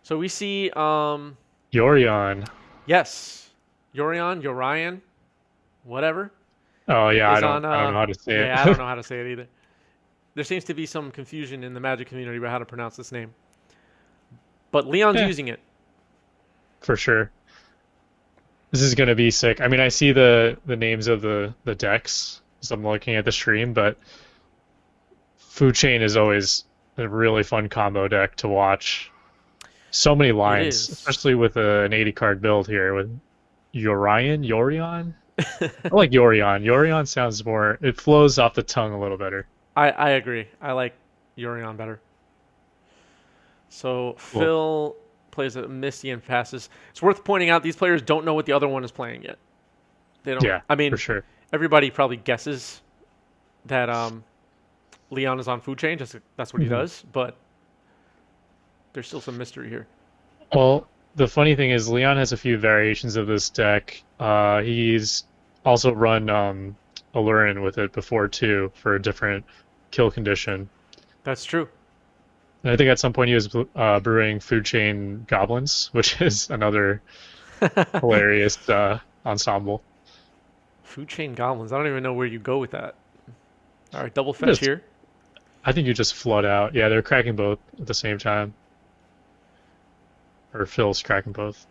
So we see, Yorion. yes, Yorion, whatever, Oh yeah, is on. I don't know how to say Yeah, I don't it. know how to say it either. There seems to be some confusion in the Magic community about how to pronounce this name, but Leon's Yeah, using it. for sure. This is gonna be sick. I mean, I see the names of the decks as I'm looking at the stream, but Food Chain is always a really fun combo deck to watch. So many It lines, is. especially with an 80 card build here with Yorion. I like Yorion. Yorion sounds more. It flows off the tongue a little better. I agree. I like Yorion better. So Cool. Phil plays a Misty and passes. It's worth pointing out these players don't know what the other one is playing yet. They don't. Yeah, I for mean, sure. everybody probably guesses that Leon is on food chain. Just that's what he Mhm. does. But there's still some mystery here. Well, the funny thing is, Leon has a few variations of this deck. He's also run Alurin with it before too for a different kill condition. That's true. And I think at some point he was brewing Food Chain Goblins, which is another hilarious ensemble. Food chain goblins. I don't even know where you go with that. All right, double fetch Just, here. I think you just flood out. Yeah, they're cracking both at the same time, or Phil's cracking both.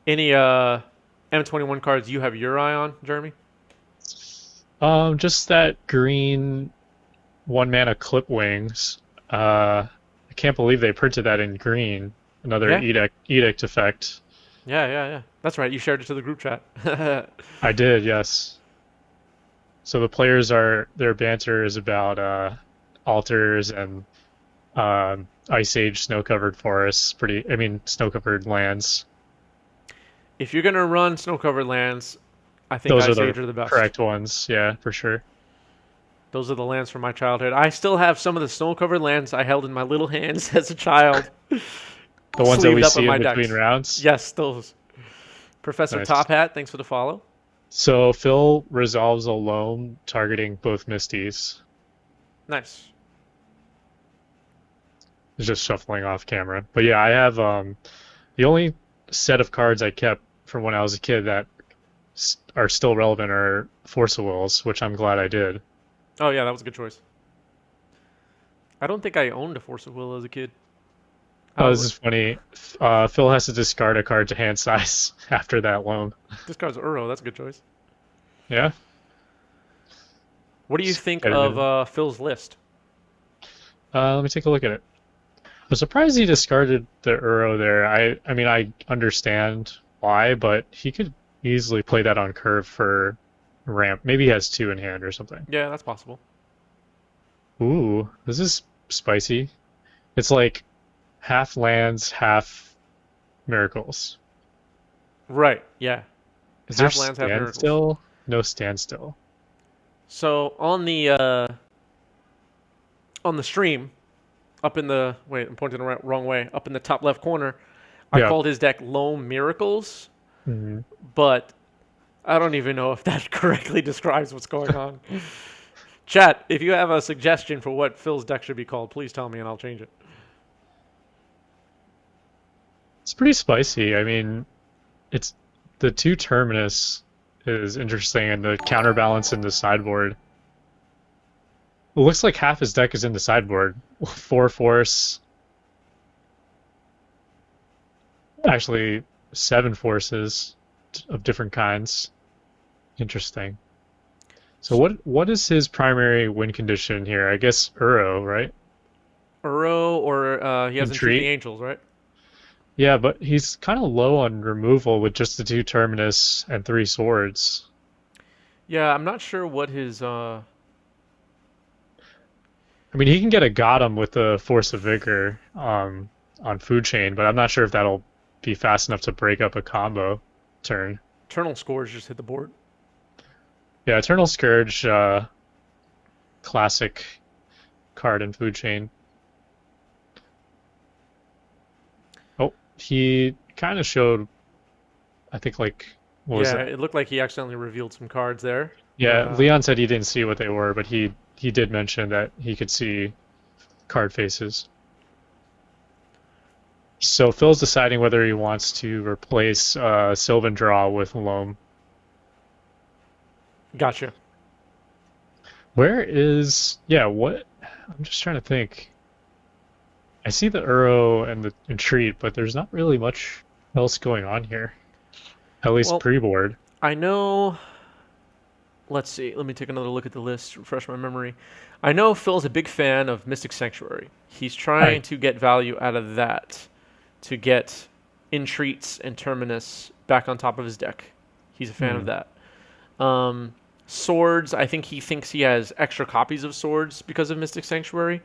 Any M21 cards you have your eye on, Jeremy? Just that green one mana clip wings. I can't believe they printed that in green. Another Yeah, edict effect. yeah. That's right. You shared it to the group chat. I did, yes. So the players are their banter is about altars and ice age snow covered forests. I mean snow covered lands. If you're gonna run snow-covered lands, I think Those are Ice the Age are the best. correct ones. Yeah, for sure. Those are the lands from my childhood. I still have some of the snow-covered lands I held in my little hands as a child, The ones that sleeved we up in see my in between decks. rounds. Yes, those. Professor Nice. Top Hat, thanks for the follow. So Phil resolves a loam targeting both Misties. Nice. It's just shuffling off camera. But yeah, I have the only set of cards I kept from when I was a kid that are still relevant are Force of Wills, which I'm glad I did. Oh yeah, that was a good choice. I don't think I owned a Force of Will as a kid. Oh, Oh, this is funny. Phil has to discard a card to hand size after that loam. this card's Uro. That's a good choice. Yeah, What do you just think of edited. Phil's list? Let me take a look at it. I'm surprised he discarded the Uro there. I mean, I understand why, but he could easily play that on curve for ramp. Maybe he has two in hand or something. Yeah, that's possible. Ooh, this is spicy. It's like half lands, half miracles. Right. Yeah. Is there Half lands, half miracles. standstill? No standstill. So on the stream, up in the wait, I'm pointing the wrong way. Up in the top left corner, I Yeah. called his deck Loam Miracles, Mhm. but I don't even know if that correctly describes what's going on. Chat, if you have a suggestion for what Phil's deck should be called, please tell me and I'll change it. It's pretty spicy. I mean, it's the two terminus is interesting, and the counterbalance in the sideboard. It looks like half his deck is in the sideboard. Four force, actually seven forces of different kinds. Interesting. So what is his primary win condition here? I guess Uro, right? Uro or he has Entreat the Entreat. Angels, right? Yeah, but he's kind of low on removal with just the two terminus and three swords. Yeah, I'm not sure what his I mean, he can get a Gotham with the Force of Vigor on Food Chain, but I'm not sure if that'll be fast enough to break up a combo turn. Eternal scores just hit the board. Yeah, Eternal Scourge, classic card in Food Chain. Oh, he kind of showed, I think, like, what was Yeah, that? it looked like he accidentally revealed some cards there, but Yeah, Leon said he didn't see what they were, but he did mention that he could see card faces. So Phil's deciding whether he wants to replace Sylvan Draw with Loam. Gotcha. Where is yeah? What? I'm just trying to think. I see the Uro and the Entreat, but there's not really much else going on here. At least Well, pre-board. I know. Let's see. Let me take another look at the list, refresh my memory. I know Phil's a big fan of Mystic Sanctuary. He's trying I to get value out of that to get Entreats and Terminus back on top of his deck. He's a fan of hmm. that. Um, Swords, I think he thinks he has extra copies of Swords because of Mystic Sanctuary.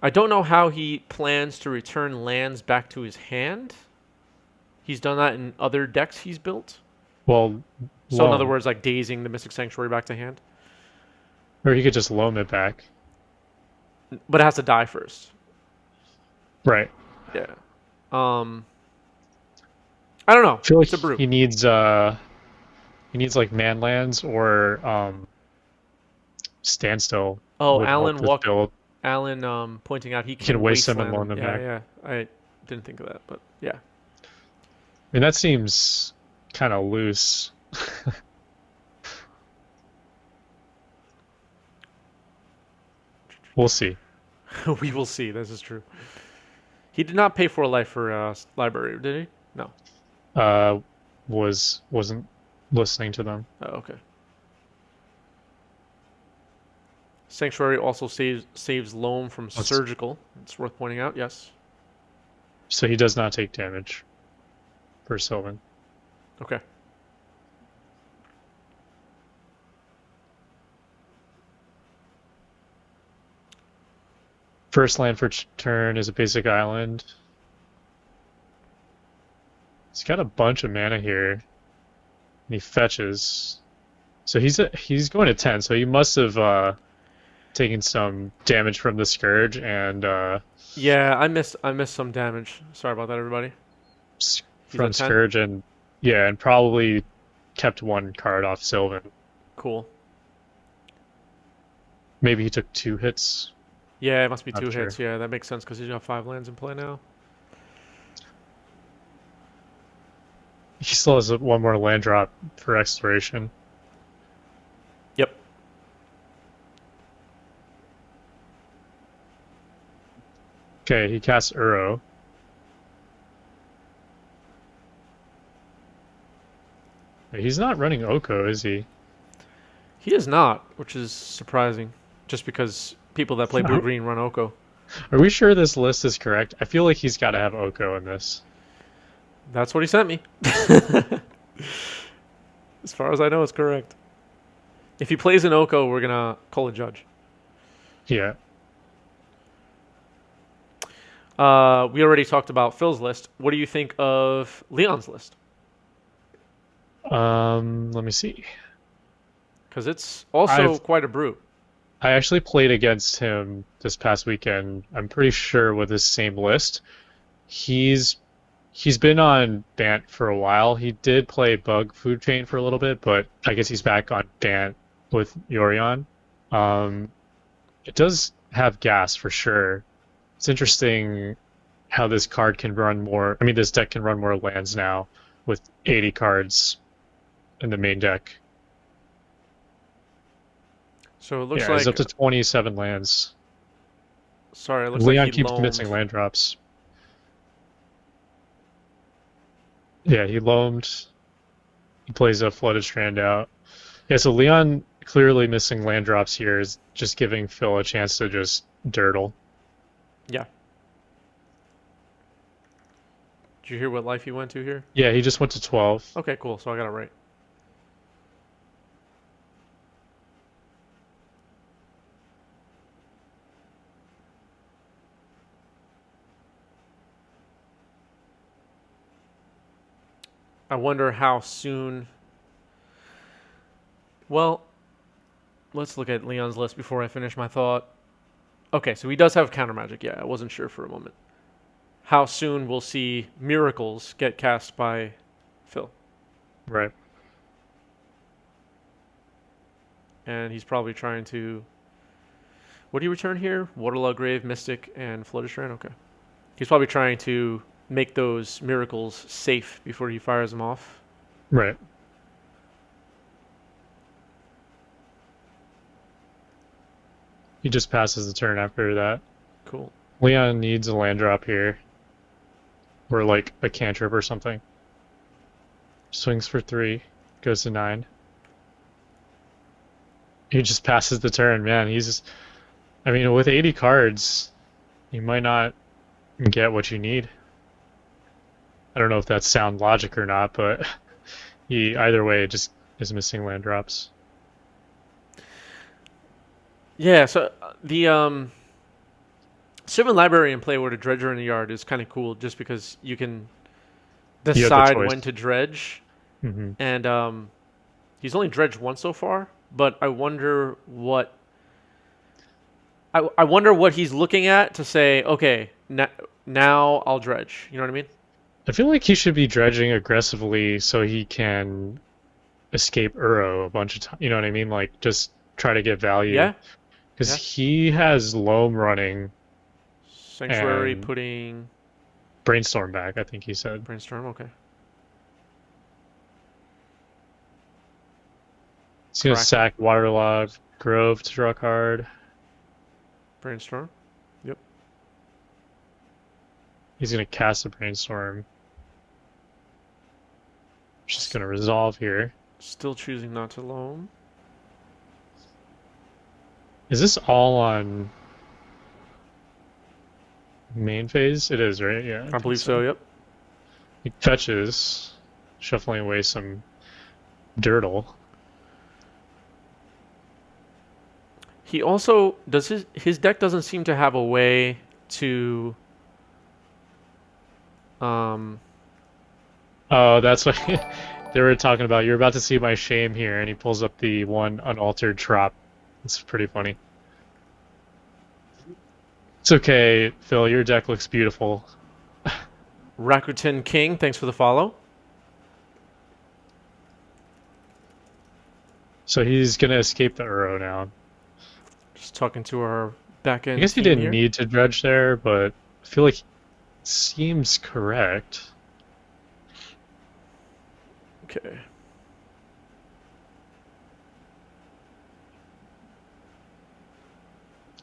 I don't know how he plans to return lands back to his hand. He's done that in other decks he's built. Well, So in other Loam, words, like dazing the Mystic Sanctuary back to hand. or he could just Loam it back. But it has to die first. Right. Yeah. Um I don't know. I feel like It's a brew. he needs like man lands or standstill Oh, would help this build. Alan pointing out he You can can waste them and wasteland loan them. them Yeah, back. yeah. I didn't think of that, but yeah. I mean that seems kind of loose. We'll see. We will see. This is true. He did not pay for a life for library, did he? No. Uh, wasn't listening to them. Oh, okay. Sanctuary also saves Loam from Let's, surgical. It's worth pointing out. Yes. so he does not take damage for Sylvan. Okay. First land for turn is a basic island. He's got a bunch of mana here, and he fetches. So he's going to 10. So he must have taken some damage from the Scourge and Yeah, I missed some damage. Sorry about that, everybody. He's from at 10. Scourge and yeah, and probably kept one card off Sylvan. Cool. Maybe he took 2 hits. Yeah, it must be Not two sure. hits. Yeah, that makes sense because he's got 5 lands in play now. He still has one more land drop for exploration. Yep. Okay, he casts Uro. He's not running Oko, is he? He is not, which is surprising. Just because people that play blue Are, green run Oko. are we sure this list is correct? I feel like he's got to have Oko in this. That's what he sent me. As far as I know, it's correct. If he plays an Oko, we're gonna call a judge. Yeah. We already talked about Phil's list. What do you think of Leon's list? Let me see. Because it's also I've quite a brew. I actually played against him this past weekend. I'm pretty sure with his same list. He's he's been on Bant for a while. He did play Bug Food Chain for a little bit, but I guess he's back on Bant with Yorion. Um, it does have gas for sure. It's interesting how this card can run more. I mean, this deck can run more lands now with 80 cards in the main deck. So it looks Yeah, he's up like, to 27 lands. sorry, it looks like Leon he keeps loamed. missing land drops. Yeah, he loamed. He plays a Flooded Strand out. Yeah, so Leon clearly missing land drops here is just giving Phil a chance to just dirtle. Yeah. Did you hear what life he went to here? Yeah, he just went to 12. Okay, cool. So I got it right. I wonder how soon. Well, let's look at Leon's list before I finish my thought. Okay, so he does have counter magic. Yeah, I wasn't sure for a moment. How soon we'll see miracles get cast by Phil? Right. And he's probably trying to. What do you return here? Waterlog Grave, Mystic, and Flooded Strand. Okay. He's probably trying to make those miracles safe before he fires them off. Right. He just passes the turn after that. Cool. Leon needs a land drop here. Or like a cantrip or something. Swings for 3. Goes to 9. He just passes the turn, man. I mean, with 80 cards, you might not get what you need. I don't know if that's sound logic or not, but he either way just is missing land drops. Yeah, so the Sylvan Library in play with a dredger in the yard is kind of cool just because you can You have the decide choice. when to dredge. Hmm. And he's only dredged once so far, but I wonder what I wonder what he's looking at to say, okay, now I'll dredge. You know what I mean? I feel like he should be dredging aggressively so he can escape Uro a bunch of times. You know what I mean? Like, just try to get value. Yeah. Because Yeah. he has Loam running Sanctuary and putting Brainstorm back, I think he said. brainstorm. Okay. He's going to Crack. sack Waterlogged Grove to draw a card. Brainstorm. Yep. He's going to cast a Brainstorm. Just going to resolve here. Still choosing not to loam. Is this all on main phase? It is, right? Yeah. I think believe so. Yep. He fetches, shuffling away some Dirtle. He also does his deck doesn't seem to have a way to Oh, that's what they were talking about. You're about to see my shame here, and he pulls up the one unaltered trop. It's pretty funny. It's okay, Phil. Your deck looks beautiful. Rakuten King, thanks for the follow. So he's gonna escape the Uro now. Just talking to our back end. I guess he team didn't here. need to dredge there, but I feel like it seems correct. Okay.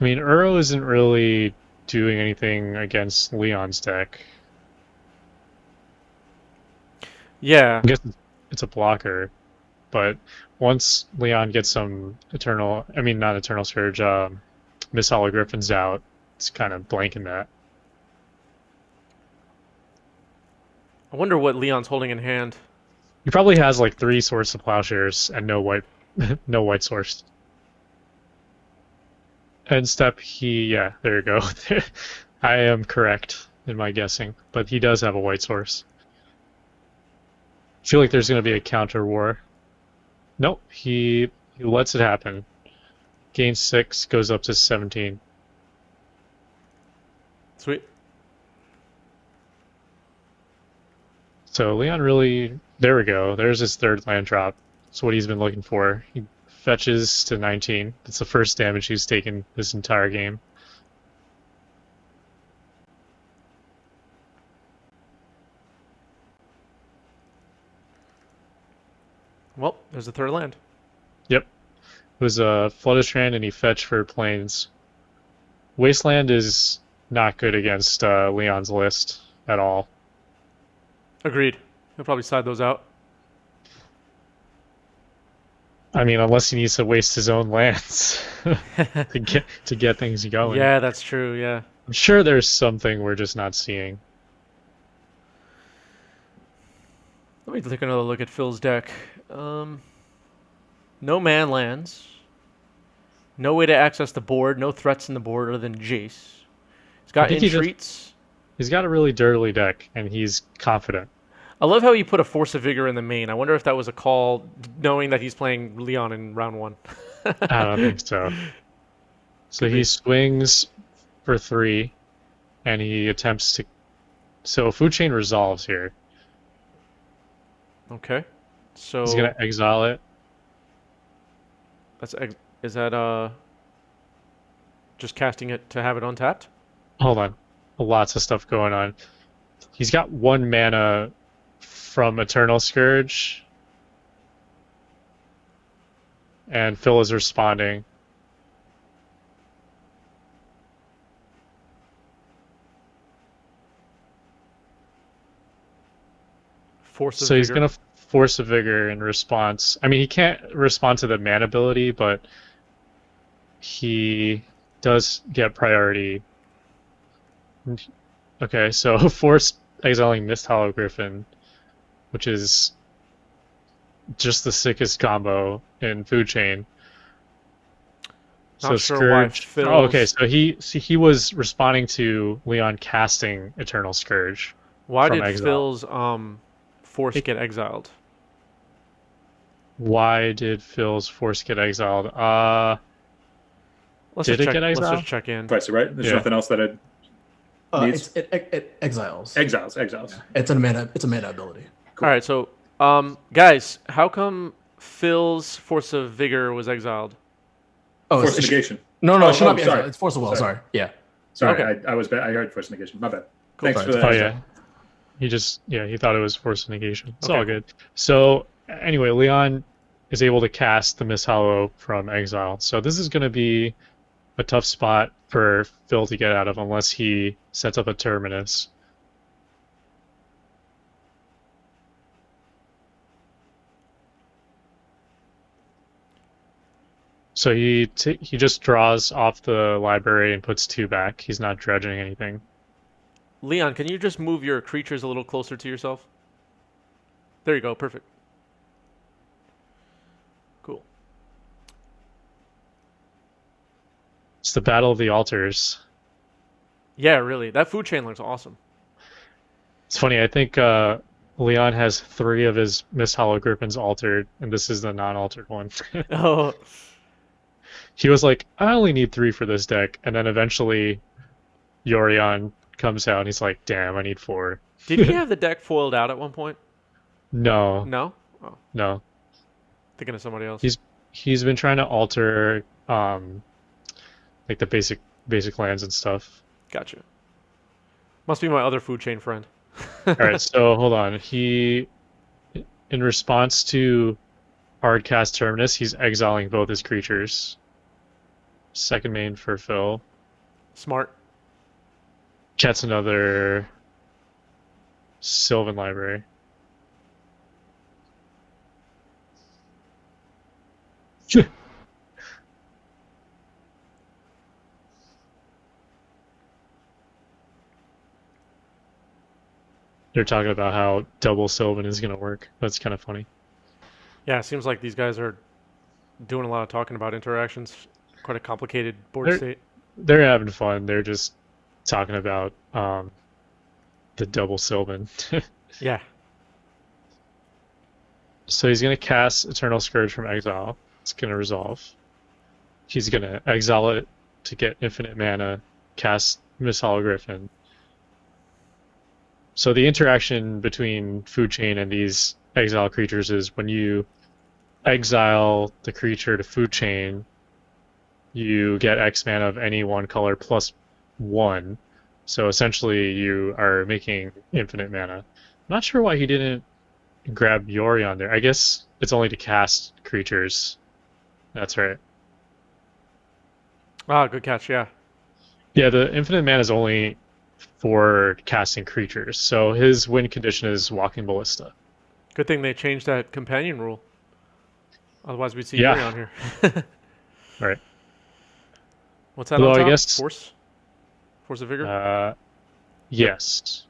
I mean, Uro isn't really doing anything against Leon's deck. Yeah. I guess it's a blocker, but once Leon gets some not Eternal Surge, Miss Hollow Griffin's out, it's kind of blanking that. I wonder what Leon's holding in hand. He probably has like 3 Swords to Plowshares and no white, no white source. End step, yeah, there you go. I am correct in my guessing, but he does have a white source. I feel like there's going to be a counter war. Nope, he lets it happen. Gains 6, goes up to 17. Sweet. So Leon really, there we go. There's his 3rd land drop. That's what he's been looking for. He fetches to 19. That's the first damage he's taken this entire game. Well, there's the 3rd land. Yep. It was a Floodstrand and he fetched for Plains. Wasteland is not good against Leon's list at all. Agreed. He'll probably side those out. I mean, unless he needs to waste his own lands to get things going. Yeah, that's true. Yeah. I'm sure there's something we're just not seeing. Let me take another look at Phil's deck. No man lands. No way to access the board. No threats in the board other than Jace. He's got think he just- entreats. He's got a really dirty deck, and he's confident. I love how he put a Force of Vigor in the main. I wonder if that was a call, knowing that he's playing Leon in round 1. I don't think so. So he swings for 3, and he attempts to. So Food Chain resolves here. Okay. So He's gonna exile it. is that just casting it to have it untapped? Hold on. lots of stuff going on. He's got 1 mana from Eternal Scourge, and Phil is responding. Force of So he's Vigor. gonna force a vigor in response. I mean, he can't respond to the mana ability, but he does get priority. Okay, so force exiling Mist Hollow Griffin, which is just the sickest combo in Food Chain. So Not sure why Scourge. Oh, okay. Phil's. So he was responding to Leon casting Eternal Scourge Why from did exile. Phil's force It, get exiled? why did Phil's force get exiled? Let's Did just it check. get Let's just exiled? check in. Price, right? There's Yeah. nothing else that it needs. It exiles. Exiles. It's a mana. It's a mana ability. All right, so guys, how come Phil's Force of Vigor was exiled? Oh, Force negation. no, no, Oh, it should not oh, be sorry. exiled. It's force of will. Sorry. Sorry. Yeah. Sorry, Okay. I heard force negation. My bad. Cool. Thanks Sorry. for the Oh heads yeah. up. He thought it was force negation. It's Okay. all good. So anyway, Leon is able to cast the Miss Hollow from exile. So this is going to be a tough spot for Phil to get out of unless he sets up a terminus. So he just draws off the library and puts 2 back. He's not dredging anything. Leon, can you just move your creatures a little closer to yourself? There you go. Perfect. Cool. It's the Battle of the Altars. Yeah, really. That food chain looks awesome. It's funny. I think Leon has 3 of his Miss Hollow Griffins altered, and this is the non-altered one. Oh, He was like, I only need 3 for this deck, and then eventually Yorion comes out and he's like, damn, I need 4. did he have the deck foiled out at one point? No, No. Oh, no. thinking of somebody else. He's been trying to alter like the basic lands and stuff. Gotcha. Must be my other food chain friend. All right, so hold on. In response to Hardcast Terminus, he's exiling both his creatures. Second main for Phil. Smart. Gets another Sylvan Library. They're talking about how double Sylvan is going to work. That's kind of funny. Yeah, it seems like these guys are doing a lot of talking about interactions. Quite a complicated board They're- state. They're having fun. They're just talking about the double Sylvan. Yeah. So he's going to cast Eternal Scourge from exile. It's going to resolve. He's going to exile it to get infinite mana, cast Miss Hollow Griffin. So the interaction between Food Chain and these exile creatures is when you exile the creature to Food Chain, you get X mana of any one color plus 1. So essentially you are making infinite mana. I'm not sure why he didn't grab Yorion there. I guess it's only to cast creatures. That's right. Ah, good catch. Yeah. Yeah, the infinite mana is only for casting creatures. So his win condition is Walking Ballista. Good thing they changed that companion rule. Otherwise, we'd see Yeah. Yuri on here. All right. What's that Although on I top? guess- Force? Force of Vigor? Yes.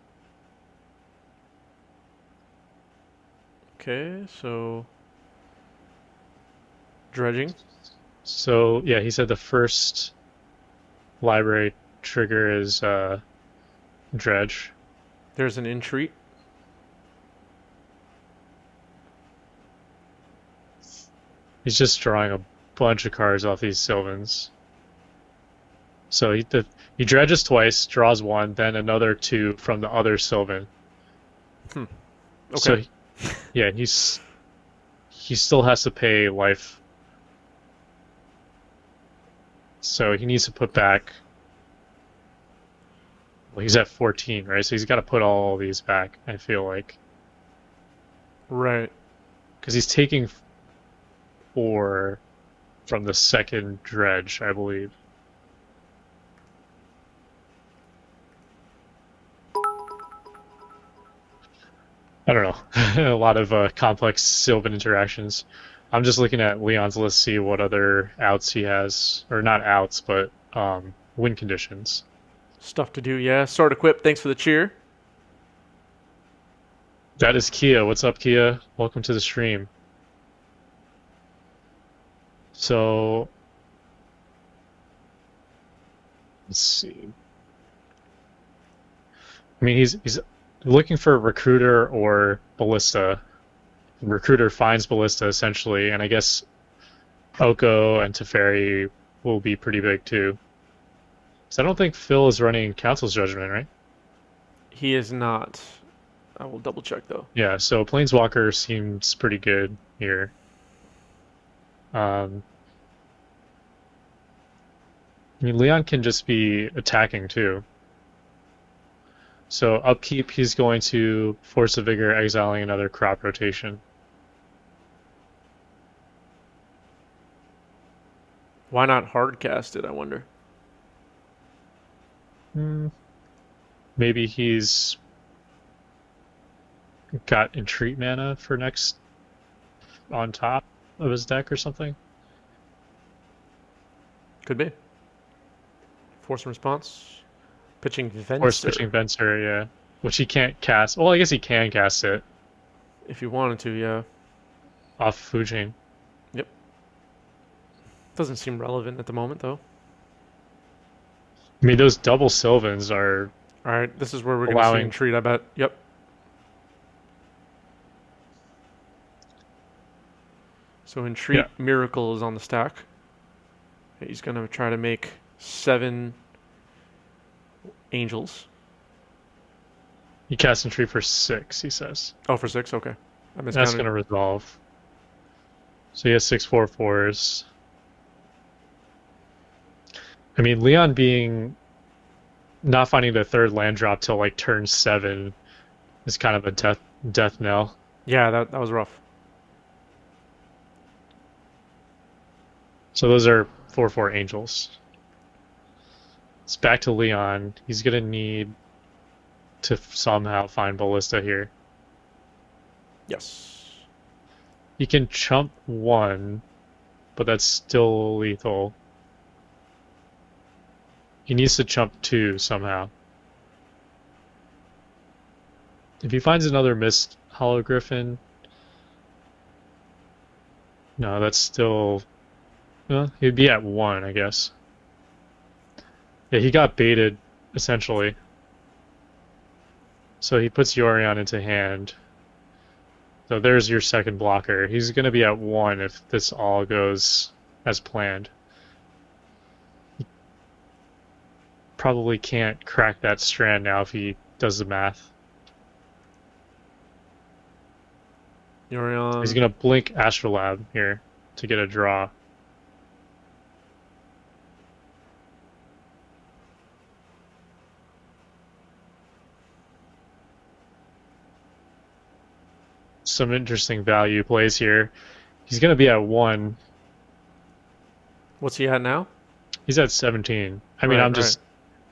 Okay, so... Dredging. So yeah, he said the first library trigger is Dredge. There's an entreat. He's just drawing a bunch of cards off these Sylvans. So he dredges twice, draws 1, then another 2 from the other Sylvan. Okay. So yeah, he still has to pay life. So he needs to put back Well, he's at 14, right? So he's got to put all these back, I feel like. Right. Because he's taking 4 from the second dredge, I believe. I don't know. A lot of complex Sylvan interactions. I'm just looking at Leon's list, see what other outs he has, or not outs, but win conditions. Stuff to do, yeah. Sword equip, thanks for the cheer. That is Kia. What's up, Kia? Welcome to the stream. So, let's see. I mean, he's looking for recruiter or ballista. Recruiter finds ballista essentially, and I guess Oko and Teferi will be pretty big too. So I don't think Phil is running Council's Judgment, right? He is not. I will double check though. Yeah, so Planeswalker seems pretty good here. I mean, Leon can just be attacking too. So upkeep, he's going to Force of Vigor, exiling another crop rotation. Why not hardcast it, I wonder? Maybe he's got Entreat mana for next on top of his deck or something. Could be. Force and response. Pitching Venser. Or switching Venser, yeah. Which he can't cast. Well, I guess he can cast it If you wanted to, yeah. off Food Chain. Yep. Doesn't seem relevant at the moment, though. I mean, those double Sylvans are... Alright, this is where we're going to see allowing... Entreat, I bet. Yep. So Entreat Miracle is on the stack. He's going to try to make 7 Angels. He casts Entreat for 6, he says. Oh, for 6? Okay. That's going to resolve. So he has 6 4/4s. I mean, Leon being... not finding the third land drop till like turn 7 is kind of a death knell. Yeah, that was rough. So those are 4/4 Angels. It's back to Leon. He's going to need to somehow find Ballista here. Yes. He can chump 1, but that's still lethal. He needs to chump 2 somehow. If he finds another Mist Hollow Griffin... No, that's still... Well, he'd be at 1, I guess. Yeah, he got baited, essentially. So he puts Yorion into hand. So there's your second blocker. He's going to be at 1 if this all goes as planned. He probably can't crack that strand now if he does the math. Yorion. He's going to blink Astrolabe here to get a draw. Some interesting value plays here. He's going to be at 1. What's he at now? He's at 17. I mean, I'm just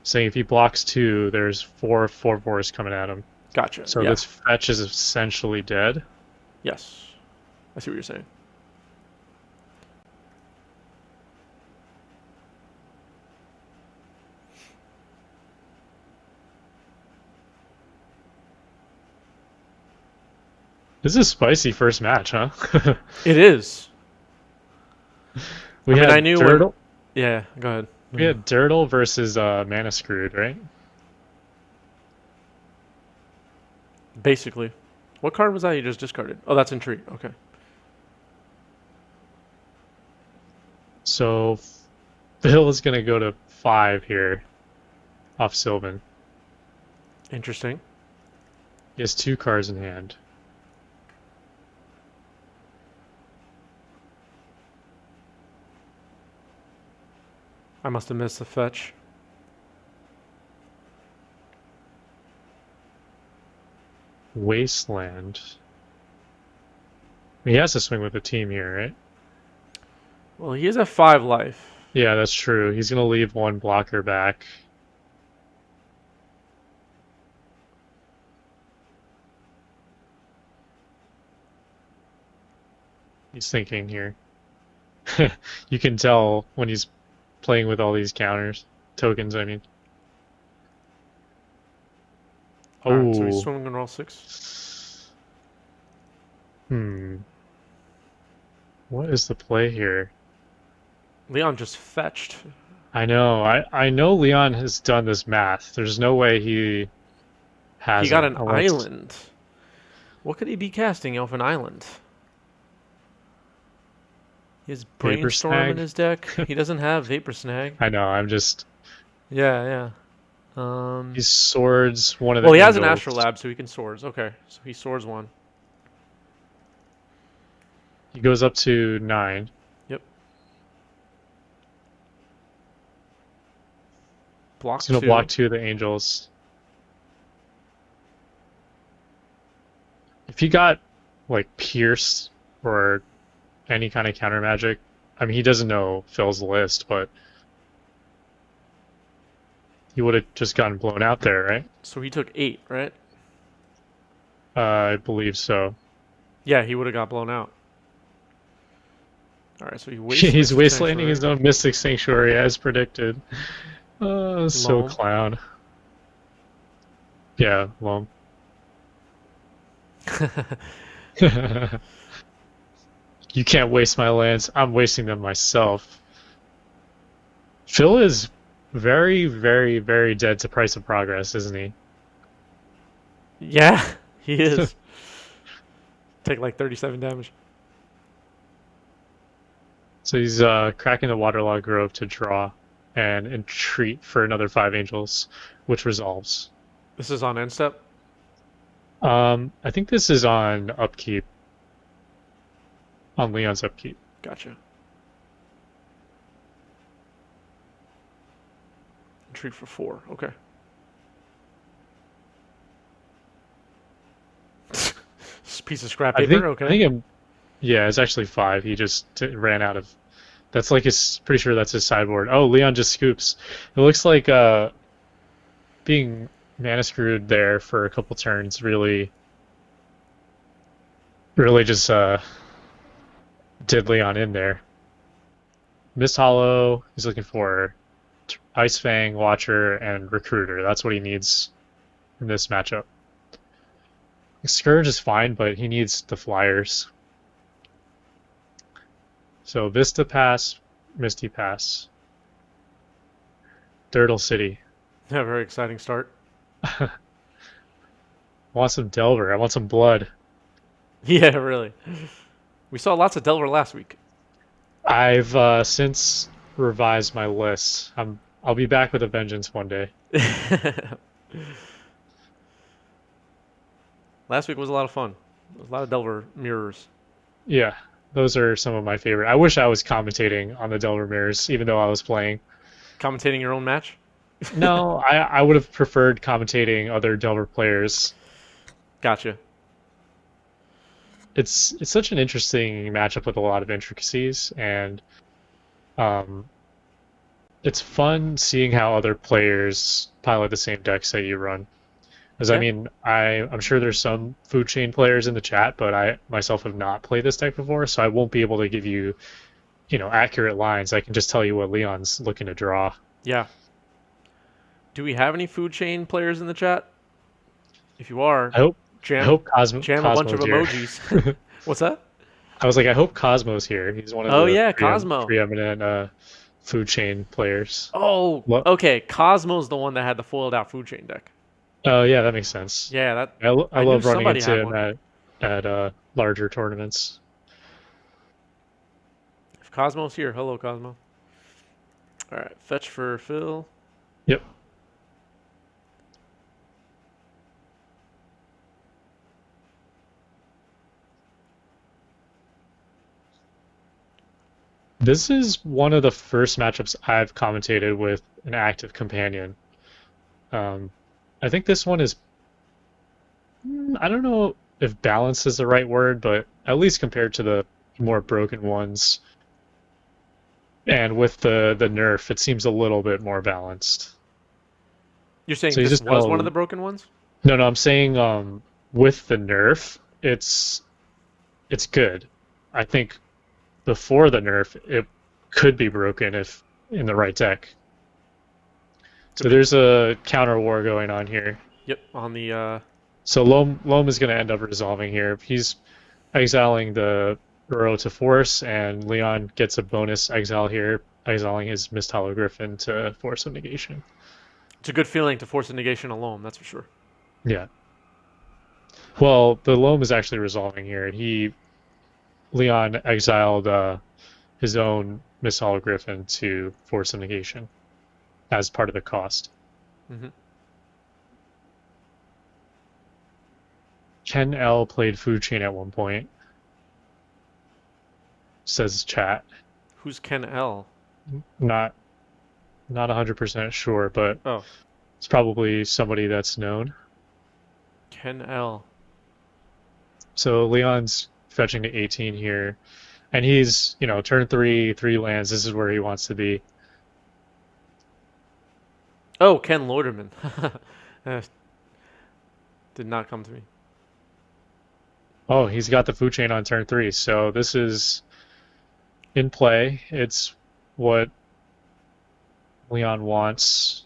saying if he blocks 2, there's 4 4/4s coming at him. Gotcha. So this fetch is essentially dead. Yes. I see what you're saying. This is a spicy first match, huh? It is. I knew Dirtle. Yeah, go ahead. We had Dirtle versus Mana Screwed, right? Basically. What card was that you just discarded? Oh, that's Entreat. Okay. So Phil is going to go to 5 here off Sylvan. Interesting. He has 2 cards in hand. I must have missed the fetch. Wasteland. He has to swing with a team here, right? Well, he is at 5 life. Yeah, that's true. He's gonna leave one blocker back. He's thinking here. You can tell when he's playing with all these counters. Tokens, I mean. Alright, so Oh. he's swimming on all 6. What is the play here? Leon just fetched. I know. I know Leon has done this math. There's no way he has. He got an island. What could he be casting off an island? He has Vapor Brainstorm in Snag? his deck. He doesn't have Vapor Snag. I know. I'm just. Yeah. He swords one of the. Well, he has an angels. Astrolabe, so he can swords. Okay, so he swords 1. He goes up to 9. Yep. Block He's gonna 2. block 2 of the angels. If he got like pierced or any kind of counter magic, I mean he doesn't know Phil's list, but he would have just gotten blown out there, right? So he took 8, right? I believe so. Yeah, he would have got blown out. All right, so He's Mystic wastelanding Sanctuary. his own Mystic Sanctuary as predicted. So Loam. clown. Yeah, Loam. You can't waste my lands. I'm wasting them myself. Phil is very, very, very dead to Price of Progress, isn't he? Yeah, he is. Take like 37 damage. So he's cracking the Waterlog Grove to draw and entreat for another 5 angels, which resolves. This is on end step. I think this is on upkeep. On Leon's upkeep. Gotcha. Retreat for 4. Okay. This piece of scrap paper. Okay. I think yeah, it's actually 5. He just ran out of. That's like his. Pretty sure that's his sideboard. Oh, Leon just scoops. It looks like being mana screwed there for a couple turns really just did Leon in there. Mist Hollow. He's looking for Ice Fang, Watcher, and Recruiter. That's what he needs in this matchup. Scourge is fine, but he needs the flyers. So Vista Pass, Misty Pass. Dirtle City. Yeah, very exciting start. I want some Delver. I want some blood. Yeah, really. We saw lots of Delver last week. I've since revised my list. I'll be back with a vengeance one day. Last week was a lot of fun. There was a lot of Delver mirrors. Yeah, those are some of my favorite. I wish I was commentating on the Delver Mirrors, even though I was playing. Commentating your own match? No, I would have preferred commentating other Delver players. Gotcha. It's such an interesting matchup with a lot of intricacies, and it's fun seeing how other players pilot the same decks that you run. Because Yeah. I mean, I'm sure there's some food chain players in the chat, but I myself have not played this deck before, so I won't be able to give you, accurate lines. I can just tell you what Leon's looking to draw. Yeah. Do we have any food chain players in the chat? If you are, I hope jam Cosmo, a bunch of Cosmo's here. emojis. What's that? I was like, I hope Cosmo's here. He's one of Oh, the yeah, Cosmo. preeminent food chain players. Oh, What? okay. Cosmo's the one that had the foiled out food chain deck. Oh yeah, that makes sense. Yeah, that. I I knew love running somebody into had him one. at larger tournaments. If Cosmo's here, hello Cosmo. All right, fetch for Phil. Yep. This is one of the first matchups I've commentated with an active companion. I think this one is I don't know if balance is the right word, but at least compared to the more broken ones, and with the nerf, it seems a little bit more balanced. You're saying So he's this just was one of gonna the broken ones? no, I'm saying with the nerf, it's good. I think before the nerf, it could be broken if in the right deck. Could So be. there's a counter war going on here. Yep, on the So Loam is going to end up resolving here. He's exiling the Uro to force, and Leon gets a bonus exile here, exiling his Mist Hollow Griffin to force a negation. it's a good feeling to force a negation alone, that's for sure. Yeah. Well, the Loam is actually resolving here, and Leon exiled his own Mist Hollow Griffin to force a negation as part of the cost. Hmm. Ken L played Food Chain at one point, says chat. Who's Ken L? Not 100% sure, but Oh, it's probably somebody that's known. Ken L. So Leon's fetching to 18 here, and he's, turn 3 lands. This is where he wants to be. Oh, Ken Loiterman. Did not come to me. Oh, he's got the food chain on turn 3, so this is in play. It's what Leon wants.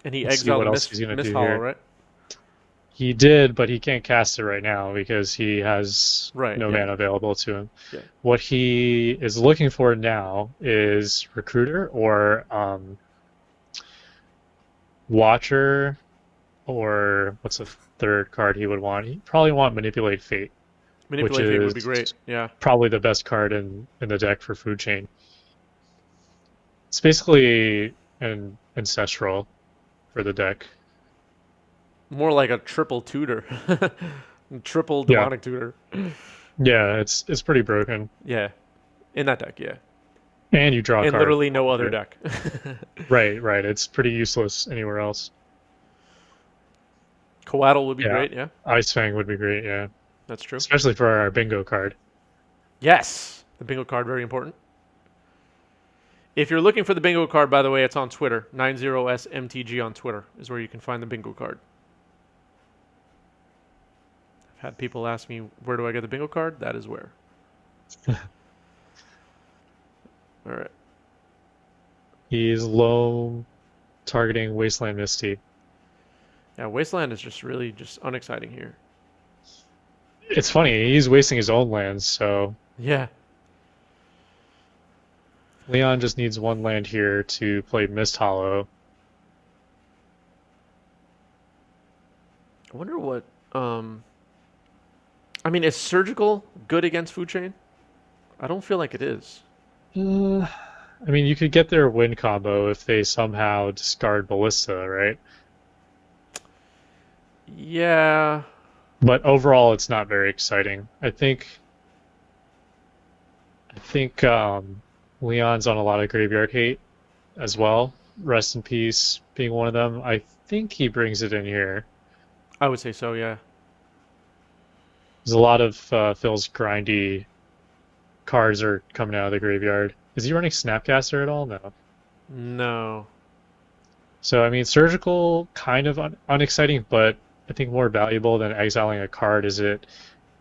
And he Let's see what exiled else he's gonna Miss do Hollow, here. right? He did, but he can't cast it right now because he has Right, no yeah. mana available to him. Yeah. What he is looking for now is Recruiter or Watcher, or what's the third card he would want? He'd probably want Manipulate Fate, Manipulate Fate would be great. Yeah. probably the best card in the deck for Food Chain. It's basically an Ancestral for the deck. More like a triple tutor. Triple Yeah. demonic tutor. Yeah, it's pretty broken. Yeah. In that deck, yeah. And you draw a In card. literally no other deck. Right. It's pretty useless anywhere else. Coatl would be Yeah. great, yeah. Ice Fang would be great, yeah. That's true. Especially for our bingo card. Yes! The bingo card, very important. If you're looking for the bingo card, by the way, it's on Twitter. 90smtg on Twitter is where you can find the bingo card. I've had people ask me, where do I get the bingo card? That is where. All right. He's low targeting Wasteland Misty. Yeah, Wasteland is just really just unexciting here. It's funny, he's wasting his own lands, so Yeah. Leon just needs one land here to play Mist Hollow. I wonder what. I mean, is Surgical good against Food Chain? I don't feel like it is. I mean, you could get their win combo if they somehow discard Ballista, right? Yeah. But overall, it's not very exciting. I think Leon's on a lot of graveyard hate as well. Rest in Peace being one of them. I think he brings it in here. I would say so, yeah. There's a lot of Phil's grindy cards are coming out of the graveyard. Is he running Snapcaster at all? No. No. So, I mean, Surgical, kind of unexciting, but I think more valuable than exiling a card is it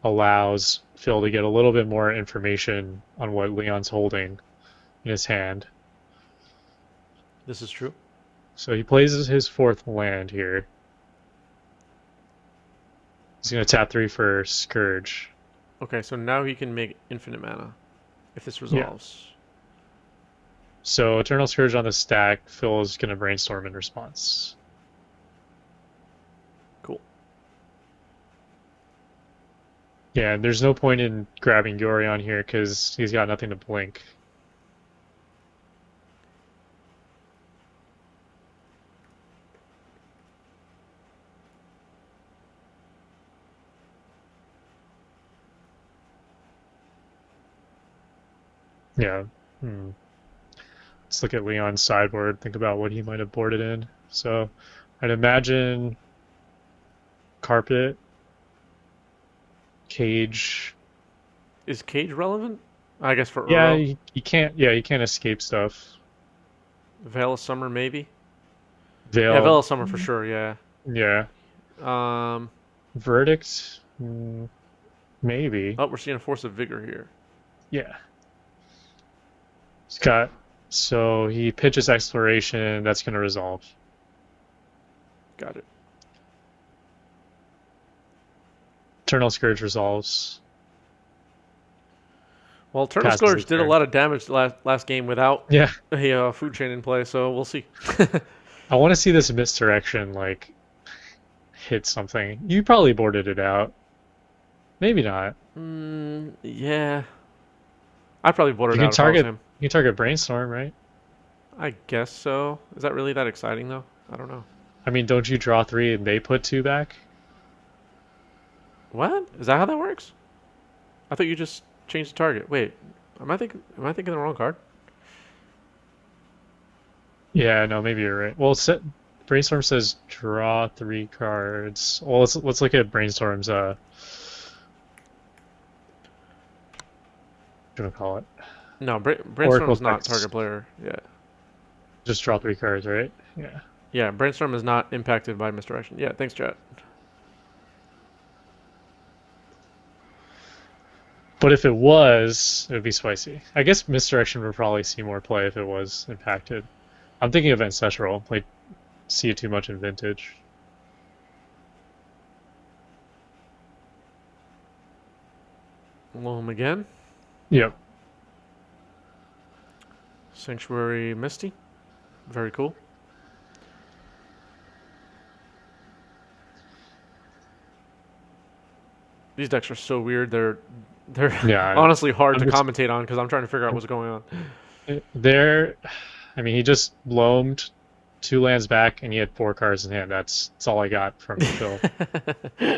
allows Phil to get a little bit more information on what Leon's holding in his hand. This is true. So he plays his fourth land here. He's going to tap 3 for Scourge. Okay, so now he can make infinite mana if this resolves. So Eternal Scourge on the stack, Phil is going to brainstorm in response. Cool. Yeah, and there's no point in grabbing Yorion here because he's got nothing to blink. Yeah. Let's look at Leon's sideboard, think about what he might have boarded in. So I'd imagine Carpet Cage. Is Cage relevant? I guess for Yeah, Uro. you can't. Yeah, you can't escape stuff. Veil of Summer, maybe? Yeah, Veil. Veil of Summer for sure, yeah. Yeah. Um, Verdict. Maybe. oh, we're seeing a Force of Vigor here. Yeah. He's got. So he pitches Exploration. That's going to resolve. Got it. Eternal Scourge resolves. Well, Eternal Passes Scourge the did a turn. lot of damage last game without Yeah. a food chain in play, so we'll see. I want to see this misdirection like hit something. You probably boarded it out. Maybe not. Yeah. I'd probably board You it can out if I was target. him. You can target Brainstorm, right? I guess so. Is that really that exciting, though? I don't know. I mean, don't you draw 3 and they put 2 back? What? Is that how that works? I thought you just changed the target. Wait, am I thinking the wrong card? Yeah, no, maybe you're right. Well, Brainstorm says draw 3 cards. Well, let's look at Brainstorm's what do you call it? No, Oracle Brainstorm is not effects. target player. Yeah. Just draw 3 cards, right? Yeah. Yeah, Brainstorm is not impacted by misdirection. Yeah, thanks, chat. But if it was, it would be spicy. I guess Misdirection would probably see more play if it was impacted. I'm thinking of Ancestral, like see it too much in Vintage. Loam again. Yep. Sanctuary Misty. Very cool. These decks are so weird. They're Yeah. honestly hard to I'm just- commentate on because I'm trying to figure out what's going on. I mean, he just loamed 2 lands back and he had 4 cards in hand. That's all I got from Phil.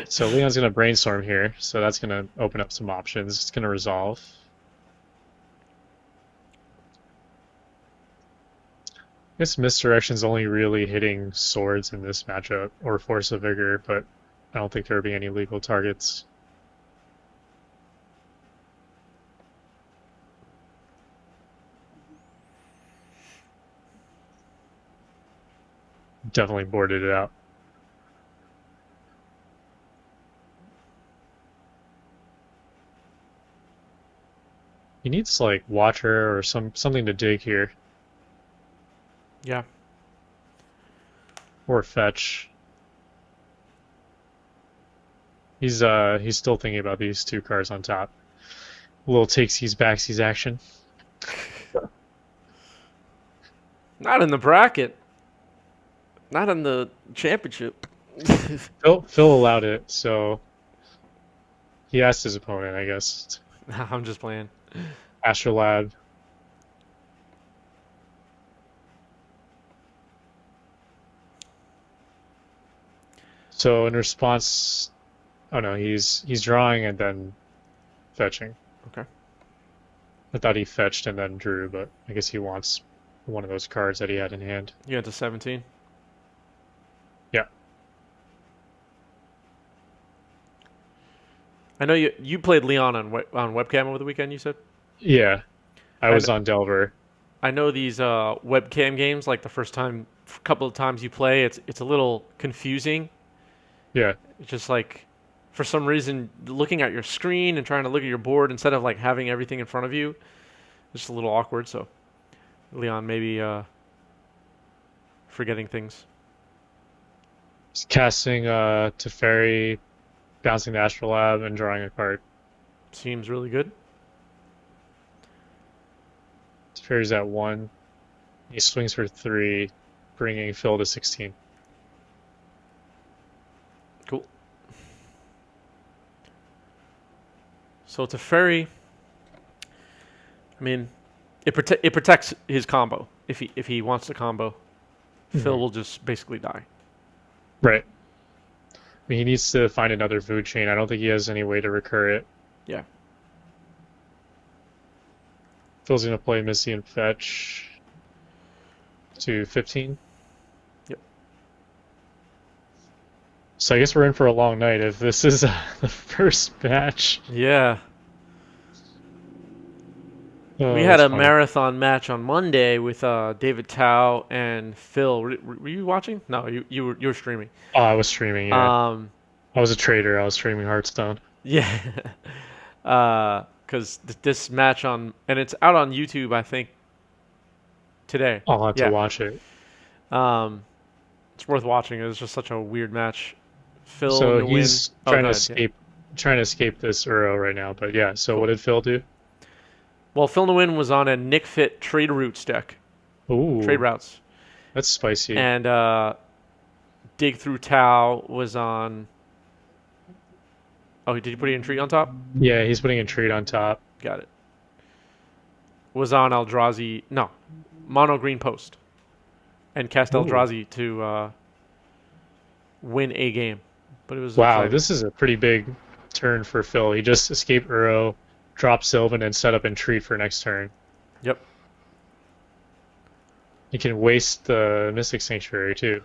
So Leon's gonna Brainstorm here, so that's gonna open up some options. It's gonna resolve. I guess Misdirection's only really hitting swords in this matchup, or Force of Vigor, but I don't think there would be any legal targets. Definitely boarded it out. He needs like Watcher or something to dig here, Yeah. or Fetch. He's still thinking about these 2 cards on top. A little takesies backsies action. Not in the bracket. Not in the championship. Phil allowed it, so he asked his opponent, I guess. I'm just playing. Astrolab. So in response, oh no, he's drawing and then fetching. Okay. I thought he fetched and then drew, but I guess he wants one of those cards that he had in hand. You went to 17. Yeah. I know you played Leon on webcam over the weekend. You said. Yeah, I was on Delver. I know these webcam games. Like the first couple of times you play, it's a little confusing. Yeah. It's just like, for some reason, looking at your screen and trying to look at your board instead of like having everything in front of you, it's just a little awkward. So, Leon maybe forgetting things. He's casting Teferi, bouncing the Astrolab, and drawing a card. Seems really good. Teferi's at 1. He swings for 3, bringing Phil to 16. Cool. So Teferi, I mean, it protects his combo. If he wants to combo, Phil will just basically die. Right. I mean, he needs to find another food chain. I don't think he has any way to recur it. Yeah. Phil's gonna play Missy and fetch to 15. Yep. So I guess we're in for a long night if this is the first match. Yeah. We Oh, had that's a funny. marathon match on Monday with David Tao and Phil. Were you watching? No, you were streaming. Oh, I was streaming, yeah. Um, I was a trader. I was streaming Hearthstone. yeah. Because this match and it's out on YouTube, I think today. I'll have to Yeah. watch it. Um, it's worth watching. It was just such a weird match. Phil So Nguyen. he's Oh, go ahead. Yeah. trying to escape this Uro right now. But yeah, so Cool. what did Phil do? Well, Phil Nguyen was on a Nick Fit trade routes deck, trade Ooh, routes, that's spicy. and Dig Through Tau was on. Oh, did you put it in tree on top? Yeah, he's putting a trade on top. Got it. Was on Eldrazi. No, mono green post, and cast Ooh. Eldrazi to win a game. But it was Wow, exciting. this is a pretty big turn for Phil. He just escaped Uro, dropped Sylvan, and set up Entreat for next turn. Yep. He can waste the Mystic Sanctuary too,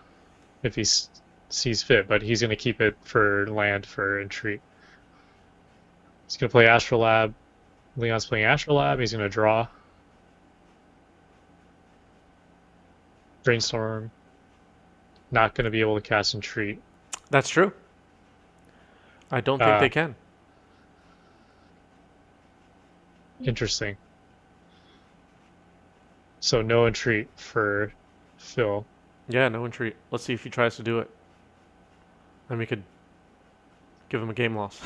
if he sees fit, but he's going to keep it for land for Entreat. He's going to play Astrolab. Leon's playing Astrolab. He's going to draw. Brainstorm. Not going to be able to cast Entreat. That's true. I don't think they can. Interesting. So no Entreat for Phil. Yeah, no entreat. Let's see if he tries to do it. Then we could give him a game loss.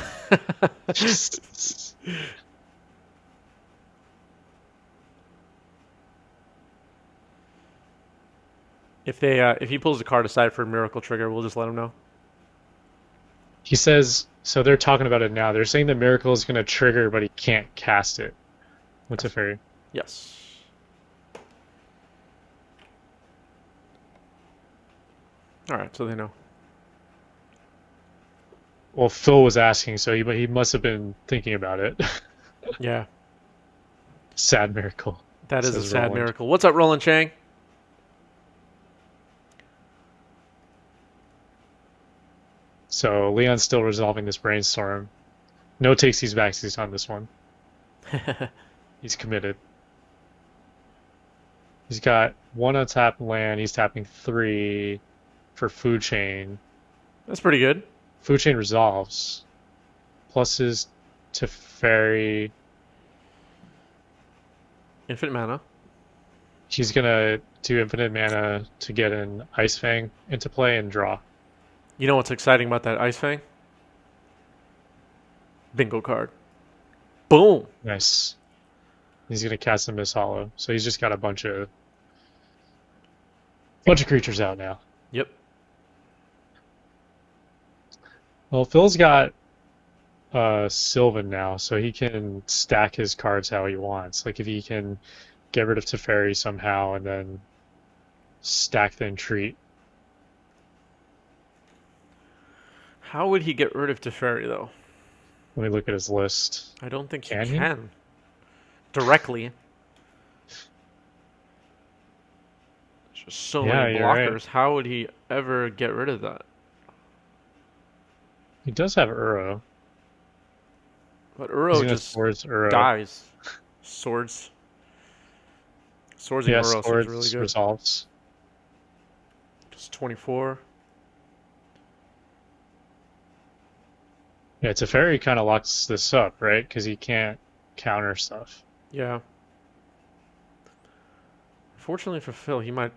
If he pulls a card aside for a miracle trigger, we'll just let him know. He says, so they're talking about it now. They're saying the miracle is going to trigger, but he can't cast it. What's a fairy? Yes. All right, so they know. Well, Phil was asking, so he must have been thinking about it. Yeah, Sad miracle. that is a Says sad Roland. miracle. What's up, Roland Chang? So Leon's still resolving this brainstorm. No takesies backsies on this one. He's committed. He's got one untapped land. He's tapping 3 for food chain. That's pretty good. Food chain resolves. Pluses to fairy. Infinite mana. He's gonna do infinite mana to get an Ice Fang into play and draw. You know what's exciting about that Ice Fang? Bingo card. Boom. Nice. He's gonna cast a Miss Hollow. So he's just got a bunch of creatures out now. Yep. Well, Phil's got Sylvan now, so he can stack his cards how he wants. Like if he can get rid of Teferi somehow and then stack the Entreat. How would he get rid of Teferi, though? Let me look at his list. I don't think Can he he? can. Directly. There's just so Yeah, many you're right. blockers. How would he ever get rid of that? He does have Uro. But He's Uro gonna just Swords Uro. dies. Swords. Swords and Yeah, Uro seems Swords really good. resolves. Just 24. Yeah, Teferi kind of locks this up, right? Because he can't counter stuff. Yeah. Fortunately for Phil, he might